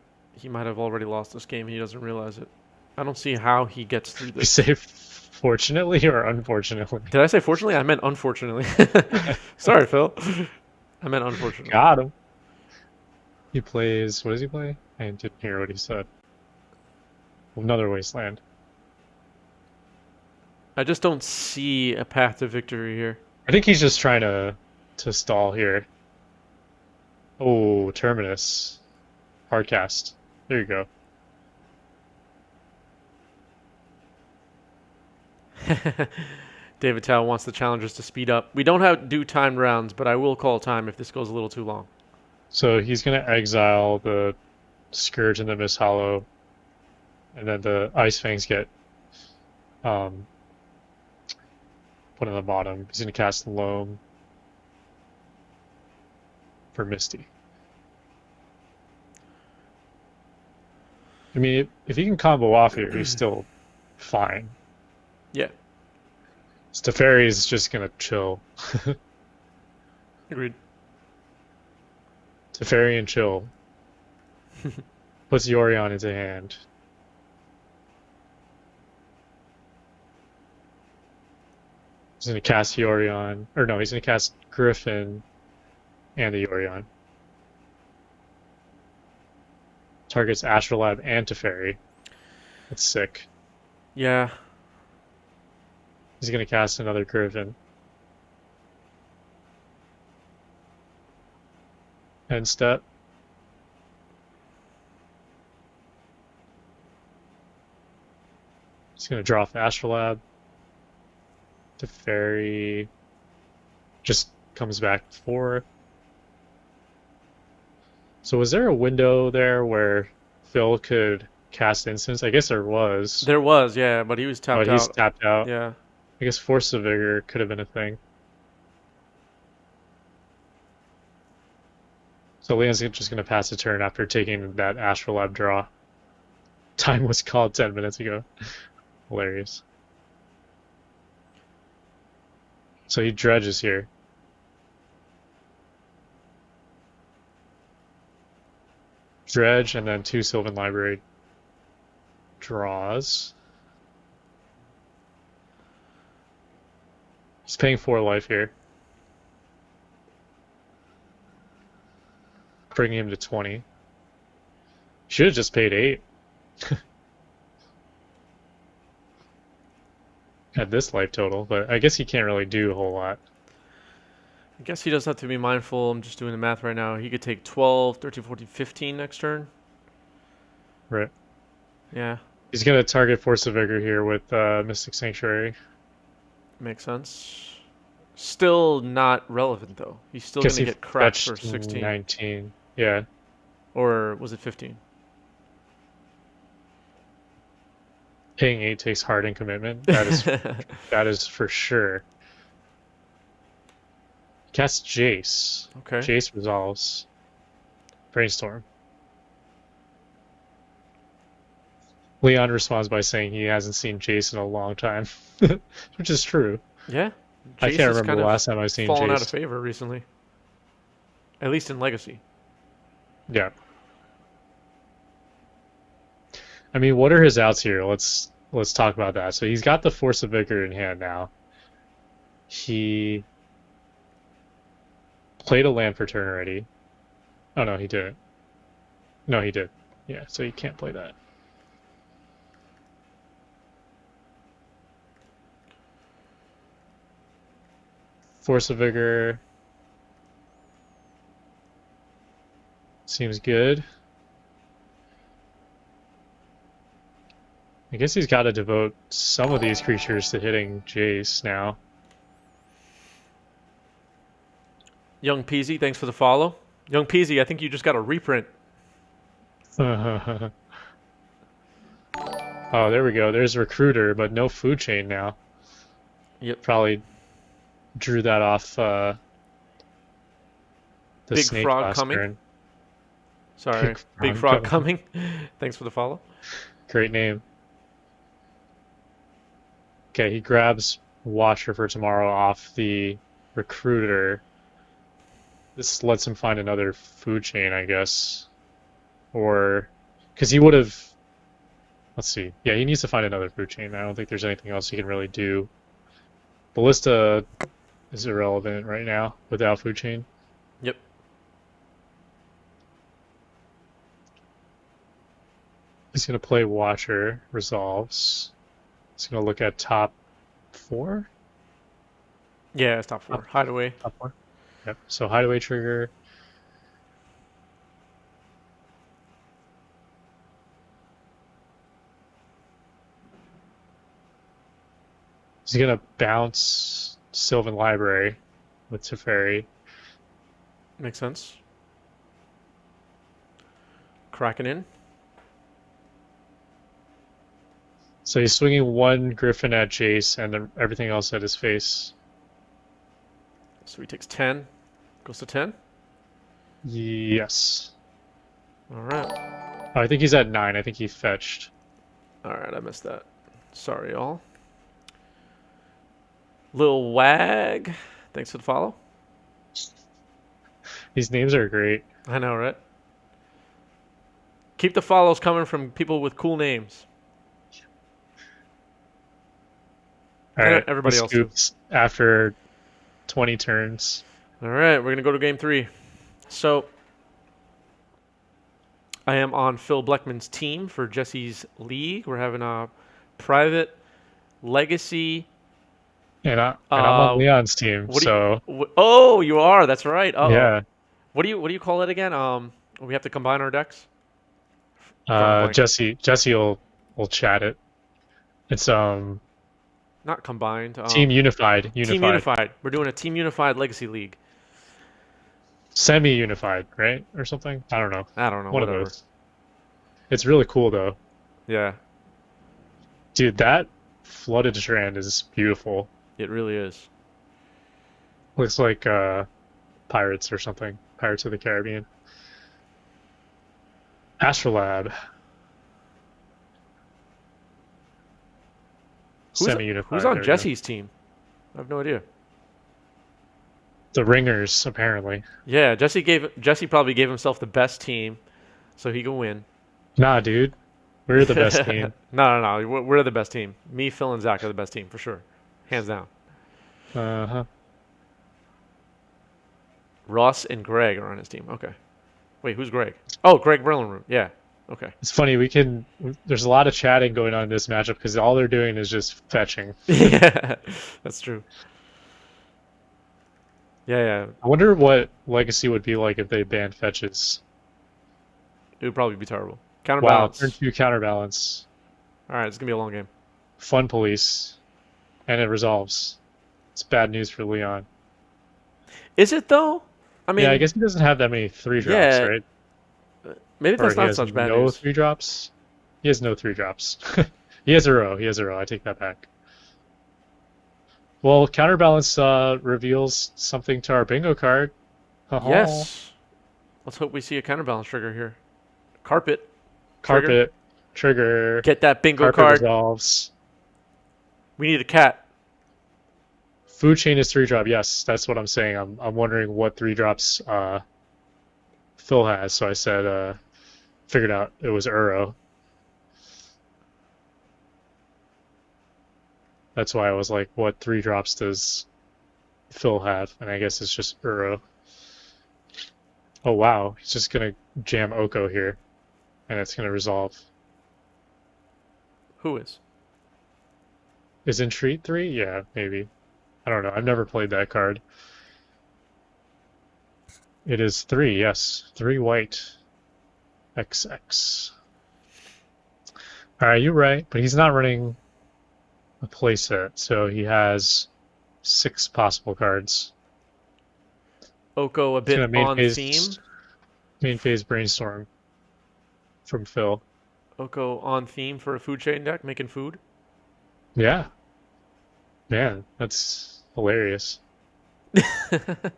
have already lost this game. He doesn't realize it. I don't see how he gets through You this. say fortunately or unfortunately? Did I say fortunately? I meant unfortunately. Sorry, Phil. I meant unfortunately. Got him. He plays. What does he play? I didn't hear what he said. Another wasteland. I just don't see a path to victory here. I think he's just trying to stall here. Oh, Terminus. Hardcast. There you go. David Tao wants the challengers to speed up. We don't have do timed rounds, but I will call time if this goes a little too long. So he's gonna exile the Scourge and the Miss Hollow, and then the Ice Fangs get Um, Put on the bottom. He's gonna cast Loam for Misty. I mean, if he can combo off here, he's still fine. Yeah, Stefari is just gonna chill. agreed. Teferi and chill. Puts Yorion into hand. He's gonna cast Yorion. Or no, he's gonna cast Griffin and the Yorion. Targets Astrolabe and Teferi. That's sick. Yeah, He's gonna cast another Griffin. End step. He's gonna draw off Astrolabe. Teferi just comes back 4. So was there a window there where Phil could cast instants? I guess there was. there was. Yeah, but he was But tapped he's out. tapped out. Yeah, I guess Force of Vigor could have been a thing. So Leon's just going to pass a turn after taking that Astrolabe draw. Time was called 10 minutes ago. Hilarious. So he dredges here. Dredge and then 2 Sylvan Library draws. He's paying 4 life here. Bringing him to 20. Should have just paid 8. At this life total, but I guess he can't really do a whole lot. I guess he does have to be mindful. I'm just doing the math right now. He could take 12, 13, 14, 15 next turn. Right. Yeah, He's going to target Force of Vigor here with Mystic Sanctuary. makes sense. Still not relevant though. He's still Guess gonna he get cracked for fetched 16, 19. Yeah. or was it 15? Paying 8 takes heart and commitment. That is for sure. Cast Jace. Okay. Jace resolves. Brainstorm. Leon responds by saying he hasn't seen Jace in a long time, which is true. Yeah. I Jace can't has remember kind the of last time I've seen fallen out Jace. of favor recently. At least in Legacy. Yeah. I mean, what are his outs here? Let's talk about that. So he's got the Force of Vigor in hand now. He played a land for turn already. Oh no, he didn't. No, he did. Yeah, so he can't play that. Force of Vigor seems good. I guess he's got to devote some of these creatures to hitting Jace now. Young Peasy, thanks for the follow. Young Peasy, I think you just got a reprint. Oh, there we go. There's Recruiter, but no food chain now. Yep. Probably drew that off the Big snake Frog last coming. turn. Sorry. Big Frog Frog coming. Thanks for the follow. Great name. Okay, he grabs Watcher for tomorrow off the Recruiter. This lets him find another food chain, I guess. Or, because he would have, let's see. Yeah, he needs to find another food chain. I don't think there's anything else he can really do. Ballista is irrelevant right now without food chain. Yep. He's going to play Watcher, resolves. He's going to look at top 4? Yeah, it's top 4. Hideaway. Top 4. Yep, so Hideaway trigger. He's going to bounce Sylvan Library with Teferi. Makes sense. Cracking in. So he's swinging one Griffin at Jace and then everything else at his face. So he takes 10. Goes to 10. Yes. All right. Oh, I think he's at 9. I think he fetched. All right, I missed that. Sorry, y'all. Lil Wag, thanks for the follow. These names are great. I know, right? Keep the follows coming from people with cool names. All right, everybody else scoops after 20 turns. All right, we're going to go to game 3. So, I am on Phil Bleckman's team for Jesse's league. We're having a private legacy. And I'm on Leon's team, oh, you are. That's right. Uh-oh. Yeah. What do you call it again? We have to combine our decks. Jesse will chat it. It's not combined. Team Unified. Team Unified. We're doing a Team Unified Legacy League. Semi-unified, right? Or something? I don't know. One whatever. of those. It's really cool though. Yeah. Dude, that flooded strand is beautiful. It really is. Looks like Pirates or something. Pirates of the Caribbean. Astrolab. Semi-unified. Who's on Jesse's team? I have no idea. The Ringers, apparently. Yeah, Jesse probably gave himself the best team, so he can win. Nah, dude. We're the best team. No. We're the best team. Me, Phil, and Zach are the best team, for sure. Hands down. Uh-huh. Ross and Greg are on his team. Okay. Wait, who's Greg? Oh, Greg Berlinroot. Yeah. Okay. It's funny, there's a lot of chatting going on in this matchup because all they're doing is just fetching. Yeah, that's true. Yeah. I wonder what Legacy would be like if they banned fetches. It would probably be terrible. Counterbalance. Wow, turn 2 counterbalance. All right, it's going to be a long game. Fun police. And it resolves. It's bad news for Leon. Is it, though? I mean, yeah, I guess he doesn't have that many 3-drops, yeah, right? Maybe that's Or not such bad no news. 3-drops? He has no 3-drops. He has a row. I take that back. Well, counterbalance reveals something to our bingo card. Yes. Let's hope we see a counterbalance trigger here. Carpet. Trigger. Get that bingo Carpet card. resolves. We need a cat. Food chain is 3-drop. Yes, that's what I'm saying. I'm wondering what 3-drops Phil has. So I said, figured out it was Uro. That's why I was like, what 3-drops does Phil have? And I guess it's just Uro. Oh wow, he's just gonna jam Oko here, and it's gonna resolve. Who is? Is Entreat 3? Yeah, maybe. I don't know. I've never played that card. It is 3, yes. 3 white. XX. Alright, you're right, but he's not running a playset, so he has 6 possible cards. Oko a bit on theme. Main phase brainstorm from Phil. Oko on theme for a food chain deck, making food. Yeah. Man, that's hilarious. The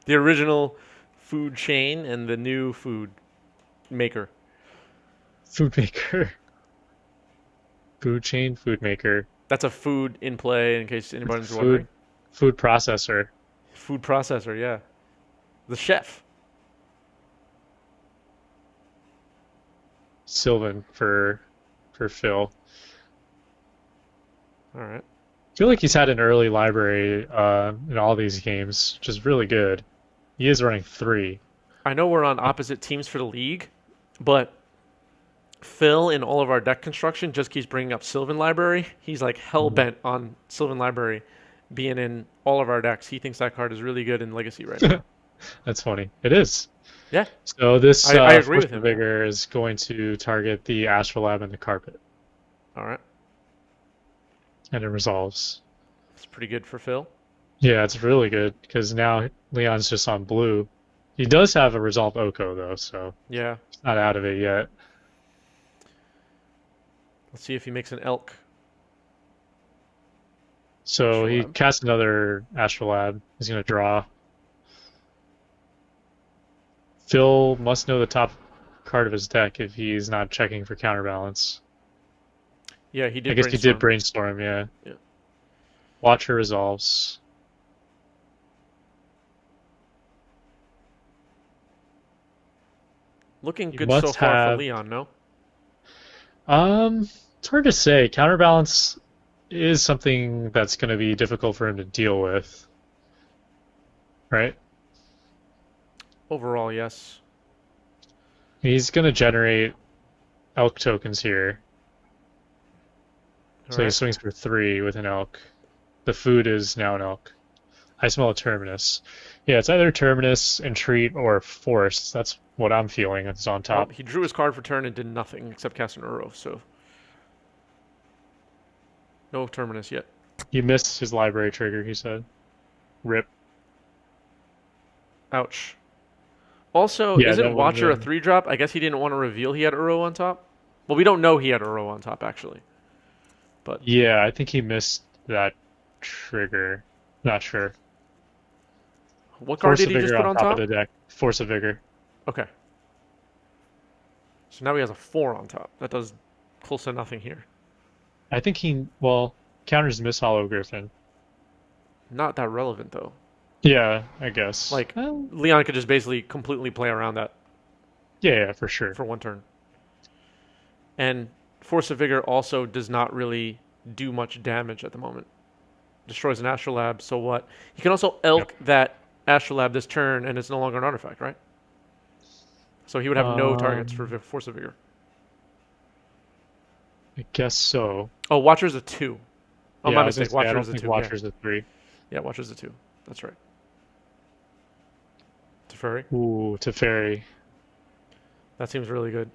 original food chain and the new food maker. Food maker. Food chain, food maker. That's a food in play, in case anybody's wondering. Food processor. Food processor, yeah. The chef. Sylvan for Phil. All right. I feel like he's had an early library in all these games, which is really good. He is running 3. I know we're on opposite teams for the league, but Phil in all of our deck construction just keeps bringing up Sylvan Library. He's like hell-bent on Sylvan Library being in all of our decks. He thinks that card is really good in Legacy right now. That's funny. It is. Yeah. So this I agree with him. Vigor is going to target the Astrolab and the carpet. All right. And it resolves. It's pretty good for Phil. Yeah, it's really good because now Leon's just on blue. He does have a resolved Oko though, so yeah, he's not out of it yet. Let's see if he makes an elk. So he Astrolabe. casts another Astrolabe. He's going to draw. Phil must know the top card of his deck if he's not checking for counterbalance. Yeah, he I did guess he did brainstorm. brainstorm, yeah. Yeah. Watcher resolves. Looking He good so must far for have. Leon, no? It's hard to say. Counterbalance is something that's going to be difficult for him to deal with, right? Overall, yes. He's going to generate elk tokens here. All So he right. swings for 3 with an elk. The food is now an elk. I smell a Terminus. Yeah, it's either Terminus, Entreat, or Force. That's what I'm feeling. It's on Well, top. he drew his card for turn and did nothing except cast an Uro, so no Terminus yet. He missed his library trigger, he said. Rip. Ouch. Also, Yeah, isn't that would've Watcher a been- 3-drop? I guess he didn't want to reveal he had Uro on top. Well, we don't know he had Uro on top, actually. Yeah, I think he missed that trigger. Not sure. What card Force did of he just Vigor put on on top top? of the deck. Force of Vigor. Okay. So now he has a 4 on top. That does close to nothing here. I think well, counters Miss Hollow Griffin. Not that relevant, though. Yeah, I guess. Like, Well, Leon could just basically completely play around that yeah, for sure. for one turn. And Force of Vigor also does not really do much damage at the moment. Destroys an Astrolabe, so what? He can also elk that Astrolabe this turn, and it's no longer an artifact, right? So he would have no targets for Force of Vigor. I guess so. Oh, Watcher's a 2. Oh, Yeah, my I was gonna mistake. say, I don't Watcher's a think 2. Watcher's a 3. Yeah, Watcher's a 2. That's right. Teferi. Ooh, Teferi. That seems really good.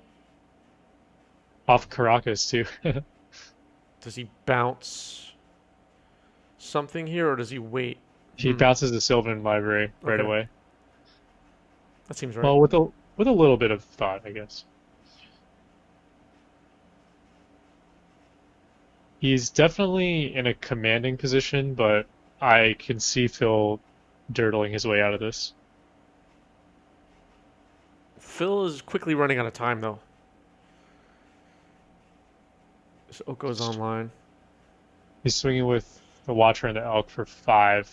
Off Caracas, too. Does he bounce something here, or does he wait? He bounces the Sylvan Library right Okay. away. That seems right. Well, with a little bit of thought, I guess. He's definitely in a commanding position, but I can see Phil dirtling his way out of this. Phil is quickly running out of time, though. So Oko's online. He's swinging with the Watcher and the Elk for 5,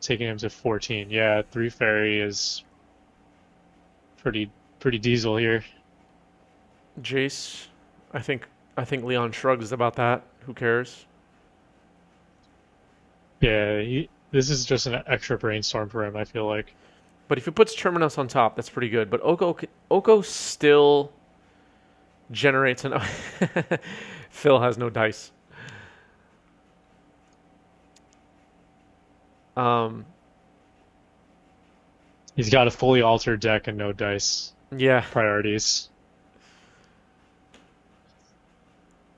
taking him to 14. Yeah, 3 Fairy is pretty diesel here. Jace. I think Leon shrugs about that. Who cares? Yeah, this is just an extra brainstorm for him, I feel like. But if he puts Terminus on top, that's pretty good. But Oko still generates an. Phil has no dice. He's got a fully altered deck and no dice Yeah. priorities.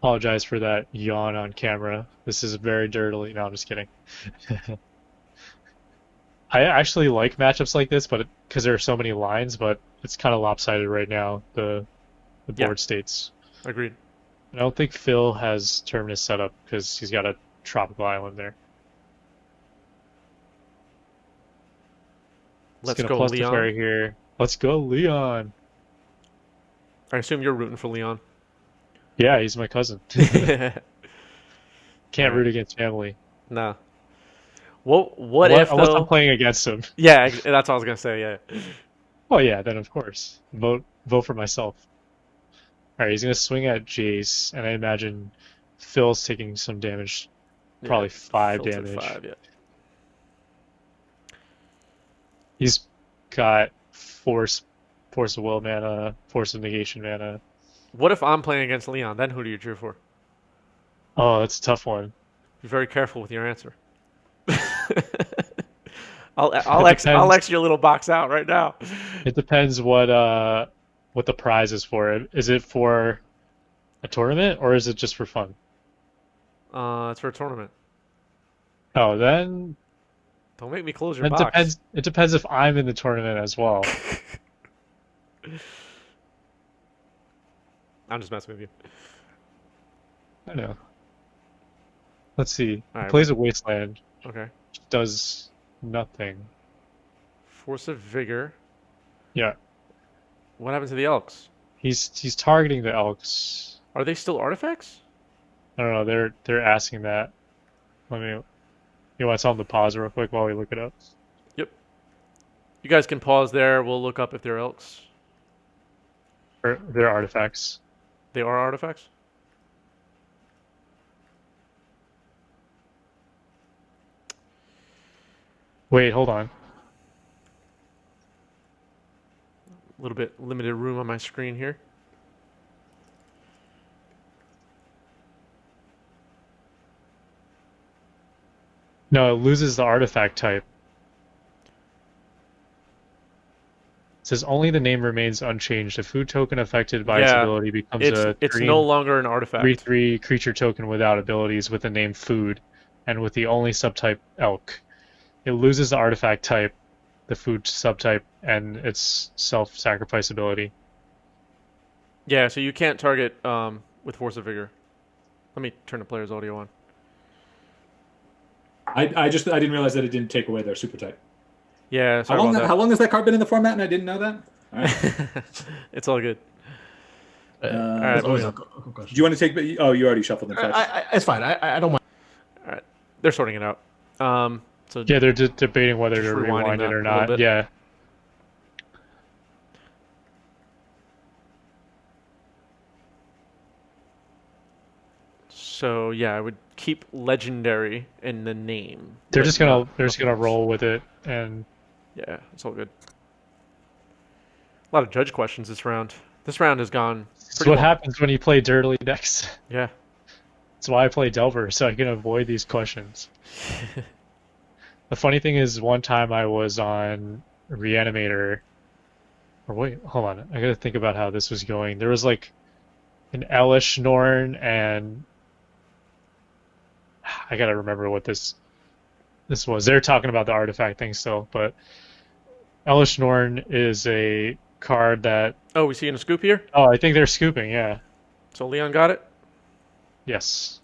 Apologize for that yawn on camera. This is very dirtily. No, I'm just kidding. I actually like matchups like this, but because there are so many lines, but it's kind of lopsided right now, the Yeah. board states. Agreed. I don't think Phil has Terminus set up because he's got a tropical island there. Let's He's gonna go, plus the Leon. fairy here. Let's go, Leon. I assume you're rooting for Leon. Yeah, he's my cousin. Can't root against family. Nah. What if Unless though? I'm playing against him. Yeah, that's what I was gonna say. Yeah. Oh yeah, then of course. Vote for myself. Alright, he's gonna swing at Jace, and I imagine Phil's taking some damage. Probably 5 Phil's at damage. 5, yeah. He's got force of will mana, force of negation mana. What if I'm playing against Leon? Then who do you cheer for? Oh, that's a tough one. Be very careful with your answer. It I'll X depends. your little box out right now. It depends what the prize is for. Is it for a tournament or is it just for fun? It's for a tournament. Oh, then Don't make me close your it box. depends. It depends if I'm in the tournament as well. I'm just messing with you. I know. Let's see. All He right. plays a wasteland. Okay. Does nothing. Force of Vigor. Yeah. What happened to the Elks? He's targeting the Elks. Are they still artifacts? I don't know. They're asking that. Let me. You want to tell them to pause real quick while we look it up? Yep. You guys can pause there. We'll look up if they're Elks. Or they're artifacts. They are artifacts? Wait, hold on. A little bit limited room on my screen here. No, it loses the artifact type. It says only the name remains unchanged. A food token affected by its Yeah, ability becomes a It's green no longer an artifact. 3/3 creature token without abilities with the name food and with the only subtype elk. It loses the artifact type, the food subtype, and its self-sacrifice ability. Yeah, so you can't target with Force of Vigor. Let me turn the player's audio on. I didn't realize that it didn't take away their super type. Yeah, sorry about that. How long has that card been in the format and I didn't know that? All right. It's all good. There's moving always on. a question. Do you want to take? Oh, you already shuffled and fetched. It's fine. I don't mind. All right, they're sorting it out. So Yeah, they're debating whether Just to rewinding rewind that it or a little not. bit. Yeah. So yeah, I would keep legendary in the name. They're but just gonna not they're just gonna nothing else. roll with it, and Yeah, it's all good. A lot of judge questions this round. This round has gone it's pretty what long. happens when you play dirtily decks. Yeah. That's why I play Delver, so I can avoid these questions. The funny thing is, one time I was on Reanimator. Or wait, hold on. I gotta think about how this was going. There was like an Elish Norn, and I gotta remember what this was. They're talking about the artifact thing still, but Elish Norn is a card that. Oh, we see in a scoop here. Oh, I think they're scooping. Yeah. So Leon got it. Yes.